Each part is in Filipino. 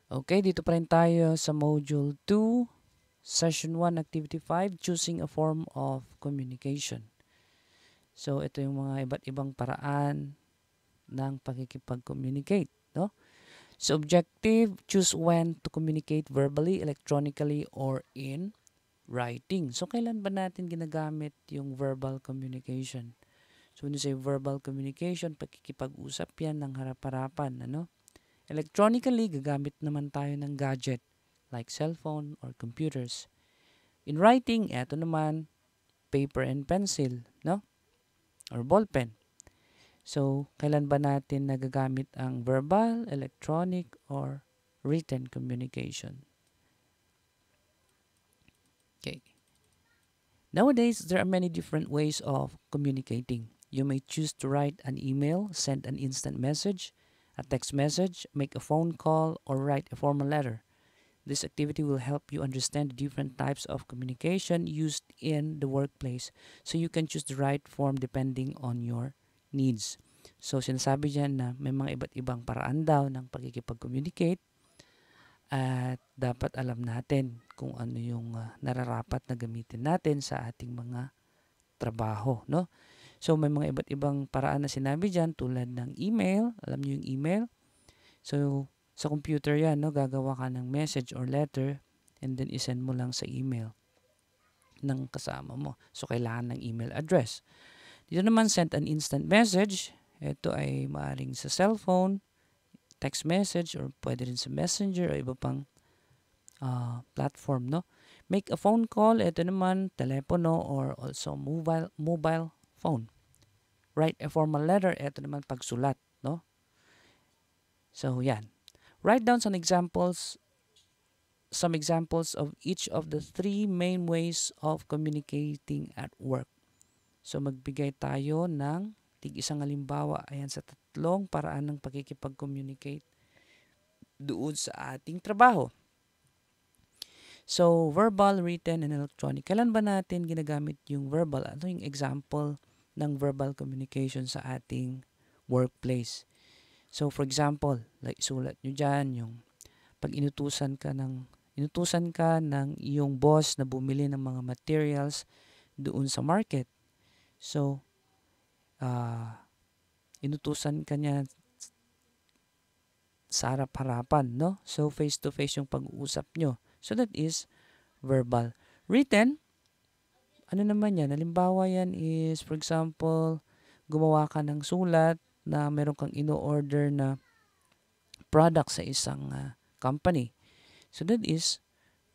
Okay, dito pa rin tayo sa Module 2, Session 1, Activity 5, Choosing a Form of Communication. So, ito yung mga iba't ibang paraan ng pakikipag-communicate, no? So, objective, choose when to communicate verbally, electronically, or in writing. So, kailan ba natin ginagamit yung verbal communication? So, when you say verbal communication, pakikipag-usap yan ng harap-harapan, ano? Electronically, gagamit naman tayo ng gadget like cellphone or computers. In writing, eto naman, paper and pencil, no? Or ballpen. So, kailan ba natin nagagamit ang verbal, electronic, or written communication? Okay. Nowadays, there are many different ways of communicating. You may choose to write an email, send an instant message, a text message, make a phone call, or write a formal letter. This activity will help you understand the different types of communication used in the workplace, so you can choose the right form depending on your needs. So, sinasabi dyan na may mga iba't ibang paraan daw ng pagkikipag-communicate at dapat alam natin kung ano yung nararapat na gamitin natin sa ating mga trabaho, no? So, may mga iba't ibang paraan na sinabi dyan tulad ng email. Alam niyo yung email? So, sa computer yan, no? Gagawa ka ng message or letter and then isend mo lang sa email ng kasama mo. So, kailangan ng email address. Dito naman, send an instant message. Ito ay maaaring sa cellphone, text message, or pwede rin sa messenger o iba pang platform, no? Make a phone call. Ito naman, telepono or also mobile phone. Write a formal letter. Ito naman, pagsulat, no? So, yan. Write down some examples of each of the three main ways of communicating at work. So, magbigay tayo ng tig-isang halimbawa. Ayan, sa tatlong paraan ng pakikipag-communicate doon sa ating trabaho. So, verbal, written, and electronic. Kailan ba natin ginagamit yung verbal? Ano yung example ng verbal communication sa ating workplace? So, for example, like sulat nyo dyan, yung pag inutusan ka ng iyong boss na bumili ng mga materials doon sa market. So, inutusan ka niya sa harap-harapan, no? So, face-to-face yung pag-uusap nyo. So, that is verbal. Written, ano naman yan? Halimbawa yan is, for example, gumawa ka ng sulat na meron kang ino-order na product sa isang company. So, that is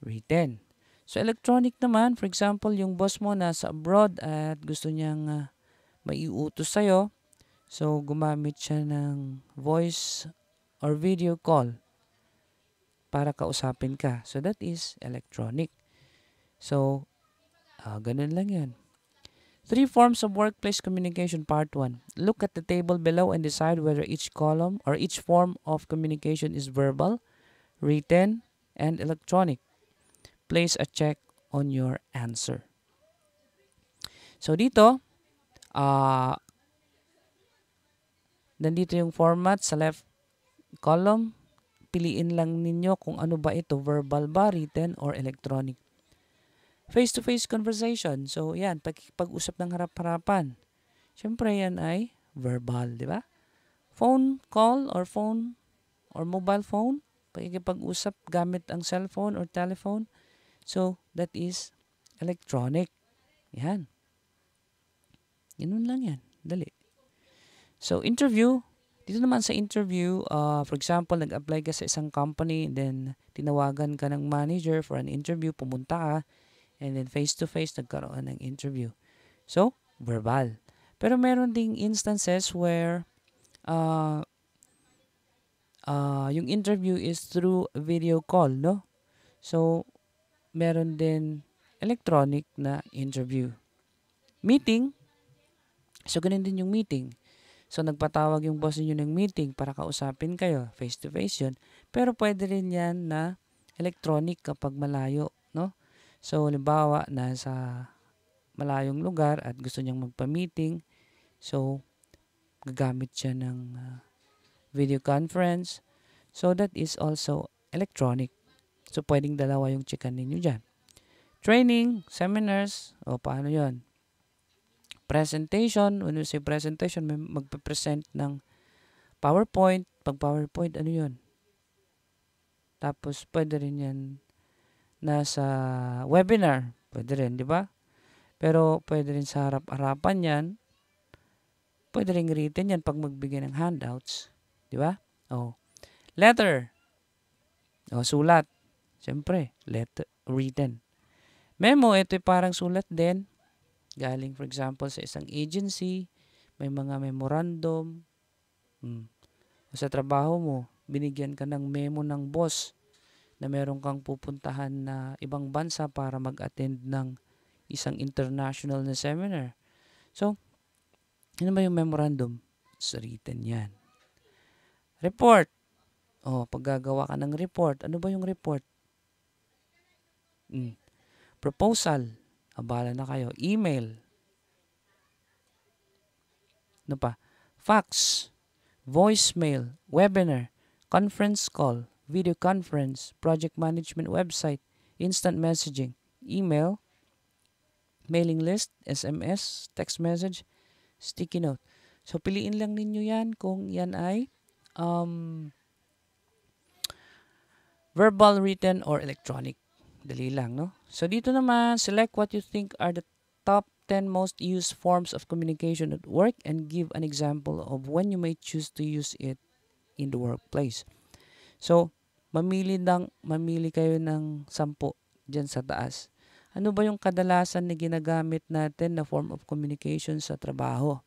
written. So, electronic naman, for example, yung boss mo nasa abroad at gusto niyang maiutos sa'yo. So, gumamit siya ng voice or video call para kausapin ka. So, that is electronic. So, ganun lang yan. 3 forms of workplace communication, part 1. Look at the table below and decide whether each column or each form of communication is verbal, written, and electronic. Place a check on your answer. So, dito, nandito yung format sa left column. Piliin lang ninyo kung ano ba ito, verbal ba, written, or electronic. Face-to-face conversation. So, yan, pag-usap ng harap-harapan. Siyempre, yan ay verbal, di ba? Phone call or mobile phone. Pag-usap gamit ang cellphone or telephone. So, that is electronic. Yan. Ganun lang yan. Dali. So, interview. Dito naman sa interview, for example, nag-apply ka sa isang company, then tinawagan ka ng manager for an interview, pumunta ka, and then face-to-face nagkaroon ng interview. So, verbal. Pero meron ding instances where yung interview is through video call, no? So, meron din electronic na interview. Meeting. So, ganun din yung meeting. So, nagpatawag yung boss niyo ng meeting para kausapin kayo. Face-to-face yun. Pero pwede rin yan na electronic kapag malayo, no? So, halimbawa, nasa malayong lugar at gusto niyang magpa-meeting. So, gagamit siya ng video conference. So, that is also electronic. So, pwedeng dalawa yung checkan ninyo dyan. Training, seminars, o paano yon? Presentation, when we say presentation, may magpe-present ng PowerPoint. Pag PowerPoint, ano yon? Tapos, pwede rin yan nasa webinar. Pwede rin, di ba? Pero, pwede rin sa harap-harapan yan. Pwede rin written yan pag magbigay ng handouts. Di ba? Oh. Letter. O, sulat. Siyempre, letter, written. Memo, ito parang sulat din. Galing, for example, sa isang agency. May mga memorandum. Sa trabaho mo, binigyan ka ng memo ng boss na meron kang pupuntahan na ibang bansa para mag-attend ng isang international na seminar. So, ano ba yung memorandum? It's written yan. Report. O, paggagawa ka ng report. Ano ba yung report? Proposal. Abala na kayo. Email. Ano pa? Fax. Voicemail. Webinar. Conference call. Video conference. Project management website. Instant messaging. Email. Mailing list. SMS. Text message. Sticky note. So, piliin lang ninyo yan kung yan ay verbal, written, or electronic. Dali lang, no? So, dito naman, select what you think are the top 10 most used forms of communication at work and give an example of when you may choose to use it in the workplace. So, mamili kayo ng 10 dyan sa taas. Ano ba yung kadalasan na ginagamit natin na form of communication sa trabaho?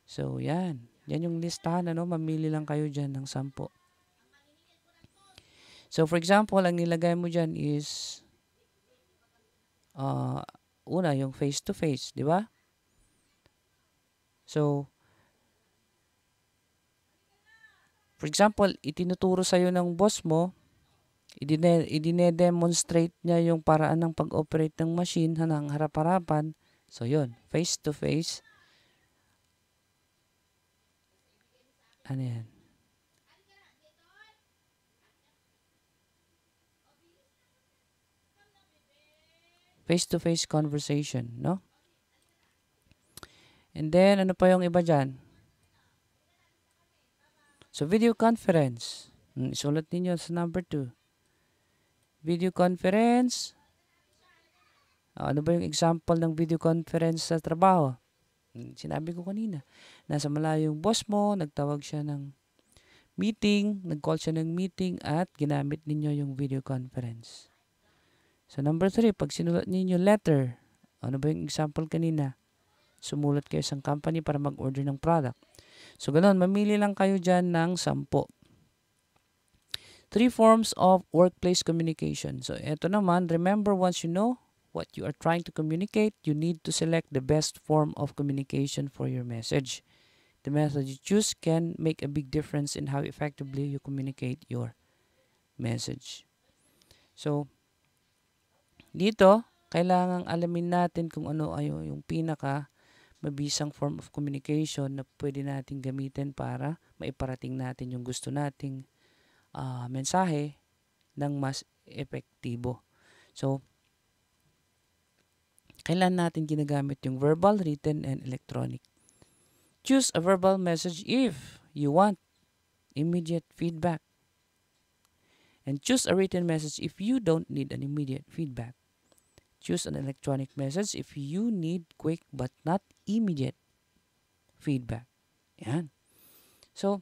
So, yan. Yan yung listahan, ano? Mamili lang kayo dyan ng 10. So, for example, ang nilagay mo dyan is una, yung face-to-face, di ba? So, for example, itinuturo sa'yo ng boss mo, idine-demonstrate niya yung paraan ng pag-operate ng machine ng harap-harapan. So, yun, face-to-face. Ano yan? Face-to-face conversation, no? And then, ano pa yung iba dyan? So, video conference. Isulat ninyo sa number 2. Video conference. Ano ba yung example ng video conference sa trabaho? Sinabi ko kanina. Nasa malayo yung boss mo, nagtawag siya ng meeting, nag-call siya ng meeting at ginamit ninyo yung video conference. So, number 3, pag sinulat ninyo letter, ano ba yung example kanina? Sumulat kayo sa company para mag-order ng product. So, ganun, mamili lang kayo dyan ng 10. 3 forms of workplace communication. So, eto naman, remember once you know what you are trying to communicate, you need to select the best form of communication for your message. The method you choose can make a big difference in how effectively you communicate your message. So, dito, kailangang alamin natin kung ano ay yung pinaka mabisang form of communication na pwede natin gamitin para maiparating natin yung gusto nating mensahe ng mas epektibo. So, kailan natin ginagamit yung verbal, written, and electronic. Choose a verbal message if you want immediate feedback. And choose a written message if you don't need an immediate feedback. Choose an electronic message if you need quick but not immediate feedback. Yan. So,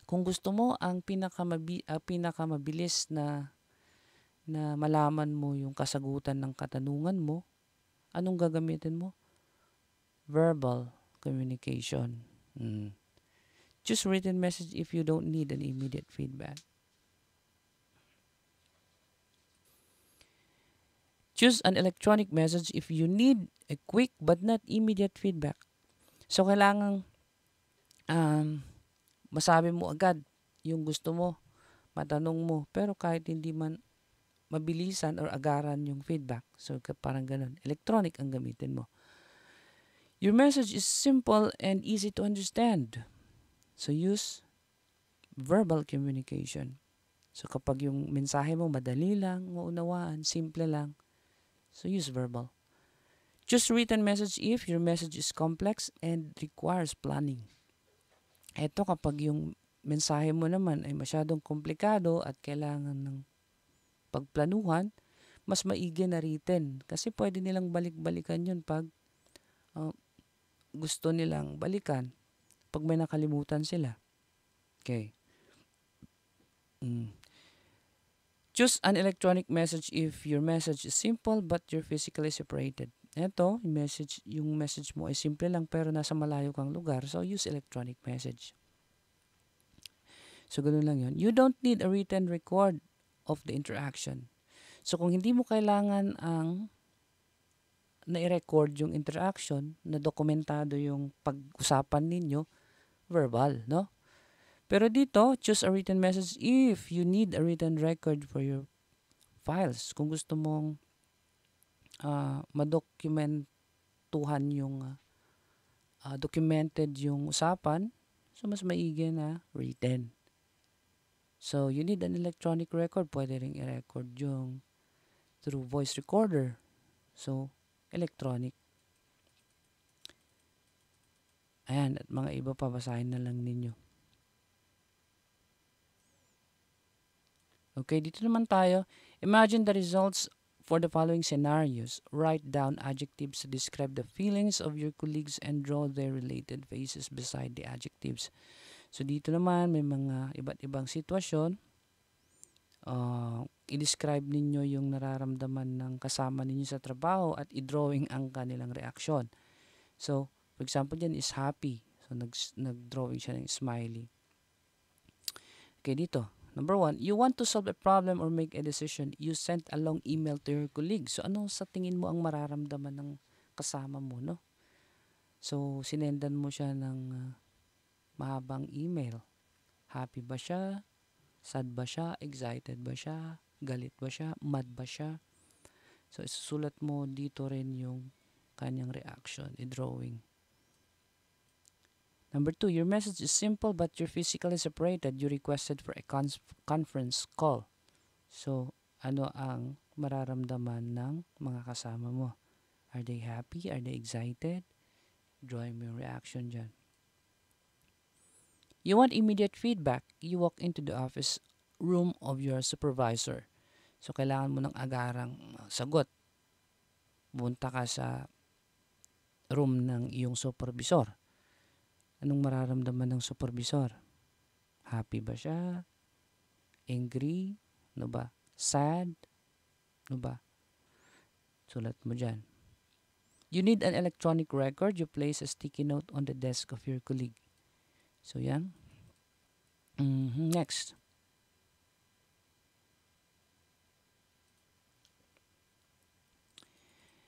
kung gusto mo ang pinakamabilis na malaman mo yung kasagutan ng katanungan mo, anong gagamitin mo? Verbal communication. Choose written message if you don't need an immediate feedback. Choose an electronic message if you need a quick but not immediate feedback. So, kailangang masabi mo agad yung gusto mo, matanong mo, pero kahit hindi man mabilisan or agaran yung feedback. So, parang ganun. Electronic ang gamitin mo. Your message is simple and easy to understand. So, use verbal communication. So kapag yung mensahe mo madali lang, maunawaan, simple lang, so use verbal. Choose written message if your message is complex and requires planning. Ito kapag yung mensahe mo naman ay masyadong komplikado at kailangan ng pagplanuhan, mas maigi na written. Kasi pwede nilang balik-balikan yun pag uh, gusto nilang balikan. Pag may nakalimutan sila. Okay. Choose an electronic message if your message is simple but you're physically separated. Ito, yung message mo ay simple lang pero nasa malayo kang lugar. So, use electronic message. So, ganun lang yun. You don't need a written record of the interaction. So, kung hindi mo kailangan ang na-record yung interaction, na dokumentado yung pag-usapan ninyo, verbal, no? Pero dito, choose a written message if you need a written record for your files. Kung gusto mong madokumentuhan yung documented yung usapan, so mas maigi na written. So, you need an electronic record. Pwede rin i-record yung through voice recorder. So, electronic. Ayan, at mga iba pa, basahin na lang ninyo. Okay, dito naman tayo. Imagine the results for the following scenarios. Write down adjectives to describe the feelings of your colleagues and draw their related faces beside the adjectives. So, dito naman may mga iba't ibang sitwasyon. I-describe ninyo yung nararamdaman ng kasama ninyo sa trabaho at i-drawing ang kanilang reaksyon. So, for example, dyan is happy. So, nag-drawing siya ng smiley. Okay, dito. Number 1, you want to solve a problem or make a decision. You sent a long email to your colleague. So, ano sa tingin mo ang mararamdaman ng kasama mo, no? So, sinendan mo siya ng mahabang email. Happy ba siya? Sad ba siya? Excited ba siya? Galit ba siya? Mad ba siya? So, isusulat mo dito rin yung kanyang reaction, i-drawing. Number 2, your message is simple but you're physically separated. You requested for a conference call. So, ano ang mararamdaman ng mga kasama mo? Are they happy? Are they excited? Drawing mo yung reaction dyan. You want immediate feedback. You walk into the office room of your supervisor. So, kailangan mo ng agarang sagot. Punta ka sa room ng iyong supervisor. Anong mararamdaman ng supervisor? Happy ba siya? Angry? Ano ba? Sad? Ano ba? Sulat mo dyan. You need an electronic record. You place a sticky note on the desk of your colleague. So, yan. Next.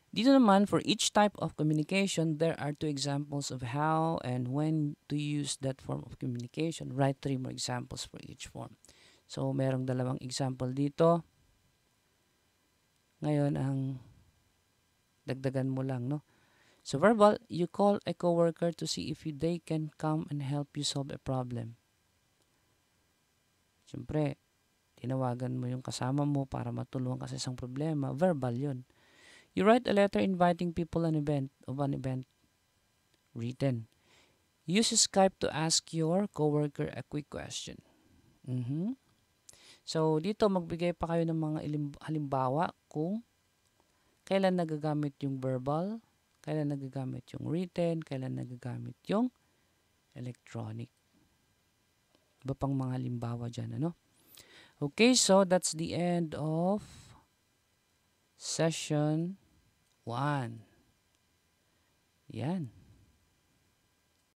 Dito naman, for each type of communication, there are 2 examples of how and when to use that form of communication. Write 3 more examples for each form. So, merong 2 example dito. Ngayon, ang dagdagan mo lang, no? So, verbal, you call a coworker to see if they can come and help you solve a problem. Siyempre, tinawagan mo yung kasama mo para matulungan ka sa isang problema. Verbal yun. You write a letter inviting people of an event. Written. Use Skype to ask your coworker a quick question. So, dito magbigay pa kayo ng mga halimbawa kung kailan nagagamit yung verbal, kailan nagagamit yung written, kailan nagagamit yung electronic. Iba pang mga halimbawa dyan, ano? Okay, so that's the end of session 1. Yan.